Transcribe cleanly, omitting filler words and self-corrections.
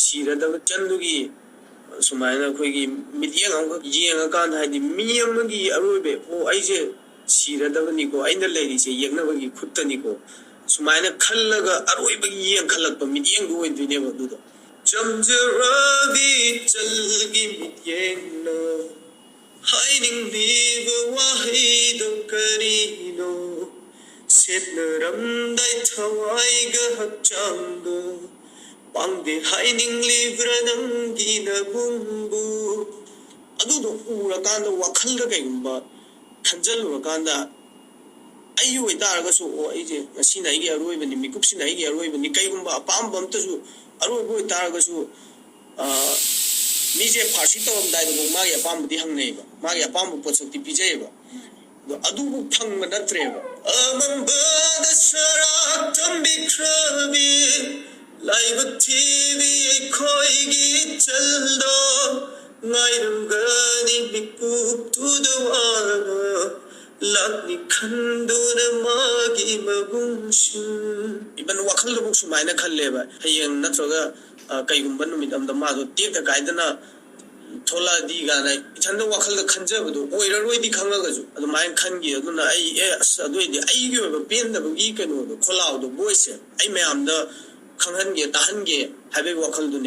ꯁꯤꯔꯗꯕ ꯆꯟꯗꯨꯒꯤ ꯁꯨꯃꯥꯏꯅ ꯑꯩꯈꯣꯏꯒꯤ ꯃꯤꯠꯌꯦꯡ ꯑꯃꯈꯛ ꯌꯦꯡꯉꯀꯥꯟꯗ ꯍꯥꯏꯗꯤ ꯃꯤ ꯑꯃꯒꯤ ꯑꯔꯣꯏꯕ ꯑꯩꯁꯦ ꯁꯤꯔꯗꯕꯅꯤꯀꯣ ꯑꯩꯅ ꯂꯩꯔꯤꯁꯦ ꯌꯦꯛꯅꯕꯒꯤ ꯈꯨꯠꯇꯅꯤꯀꯣ ꯁꯨꯃꯥꯏꯅ ꯈꯜꯂꯒ ꯑꯔꯣꯏꯕꯒꯤ ꯌꯦꯡꯈꯠꯂꯛꯄ ꯃꯤꯠꯌꯦꯡꯗꯨ ꯑꯣꯏꯗꯣꯏꯅꯦꯕ ꯑꯗꯨꯗꯣ ꯆꯝꯖꯔꯕꯤ ꯆꯜꯒꯤ ꯃꯤꯠꯌꯦꯡꯅ ꯍꯥꯏꯅꯤꯡꯂꯤꯕ ꯋꯥꯍꯩꯗꯣ ꯀꯔꯤꯅꯣ ꯁꯦꯠꯅꯔꯝꯗꯥꯏ ꯊꯋꯥꯏꯒ ꯍꯛꯆꯥꯡꯗꯣ ꯄꯥꯡꯗꯦ ꯍꯥꯏꯅꯤꯡꯂꯤꯕ꯭ꯔꯥ ꯅꯪꯒꯤ ꯅꯕꯨꯡꯕꯨ ꯑꯗꯨꯗꯣ ꯎꯔꯀꯥꯟꯗ ꯋꯥꯈꯜꯗ ꯀꯩꯒꯨꯝꯕ ꯈꯟꯖꯜꯂꯨꯔꯀꯥꯟꯗ ꯑꯩꯒꯤ ꯑꯣꯏꯇꯥꯔꯒꯁꯨ ꯑꯩꯁꯦ ꯉꯁꯤꯅ ꯑꯩꯒꯤ ꯑꯔꯣꯏꯕꯅꯤ ꯃꯤꯀꯨꯞꯁꯤꯅ ꯑꯩꯒꯤ ꯑꯔꯣꯏꯕꯅꯤ ꯀꯩꯒꯨꯝꯕ ꯑꯄꯥꯝꯕ ꯑꯝꯇꯁꯨ ꯑꯔꯣꯏꯕ ꯑꯣꯏꯇꯥꯔꯒꯁꯨ ꯃꯤꯁꯦ ꯐꯥꯔꯁꯤ ꯇꯧꯔꯝꯗꯥꯏꯗꯐꯥꯎ ꯃꯥꯒꯤ ꯑꯄꯥꯝꯕꯗꯤ ꯍꯪꯅꯩꯑꯕ ꯃꯥꯒꯤ ꯑꯄꯥꯝꯕ ꯄꯣꯠꯁꯛꯇꯤ ꯄꯤꯖꯩꯑꯕ ꯑꯗꯨꯕꯨ ꯐꯪꯕ ꯅꯠꯇ꯭ꯔꯦꯕ ꯑꯃꯝꯕꯗ ꯁꯔꯥꯛ ꯇꯝꯕꯤꯈ꯭ꯔꯕꯤ ꯂꯥꯏꯕꯛ ꯊꯤꯕꯤ ꯑꯩꯈꯣꯏꯒꯤ ꯏꯆꯜꯗꯣ ꯉꯥꯏꯔꯝꯒꯅꯤ ꯃꯤꯀꯨꯞꯇꯨꯗ ꯋꯥꯅ ꯂꯥꯛꯅꯤ ꯈꯟꯗꯨꯅ ꯃꯥꯒꯤ ꯃꯒꯨꯡꯁꯤꯡ ꯏꯕꯟ ꯋꯥꯈꯜꯗꯕꯨ ꯁꯨꯃꯥꯏꯅ ꯈꯜꯂꯦꯕ ꯍꯌꯦꯡ ꯅꯠꯇ꯭ꯔꯒ ꯀꯩꯒꯨꯝꯕ ꯅꯨꯃꯤꯠ ꯑꯃꯗ ꯃꯥꯗꯣ ꯇꯦꯛꯇ ꯀꯥꯏꯗꯅ ꯊꯣꯛꯂꯛꯑꯗꯤ ꯀꯥꯏꯅ ꯏꯊꯟꯗ ꯋꯥꯈꯜꯗ ꯈꯟꯖꯕꯗꯣ ꯑꯣꯏꯔꯔꯣꯏꯗꯤ ꯈꯪꯉꯒꯁꯨ ꯑꯗꯨꯃꯥꯏꯅ ꯈꯟꯈꯤ ꯑꯗꯨꯅ ꯑꯩ ꯑꯗꯨꯏꯗꯤ ꯑꯩꯒꯤ ꯑꯣꯏꯕ ꯄꯦꯟꯗꯕꯒꯤ ꯀꯩꯅꯣꯗꯣ ꯈꯣꯜꯂꯥꯎꯗꯣ ꯚꯣꯏꯁꯁꯦ ꯑꯩ ꯃꯌꯥꯝꯗ ꯈꯪꯍꯟꯒꯦ ꯇꯥꯍꯟꯒꯦ ꯍꯥꯏꯕꯒꯤ ꯋꯥꯈꯜꯗꯨꯅꯦ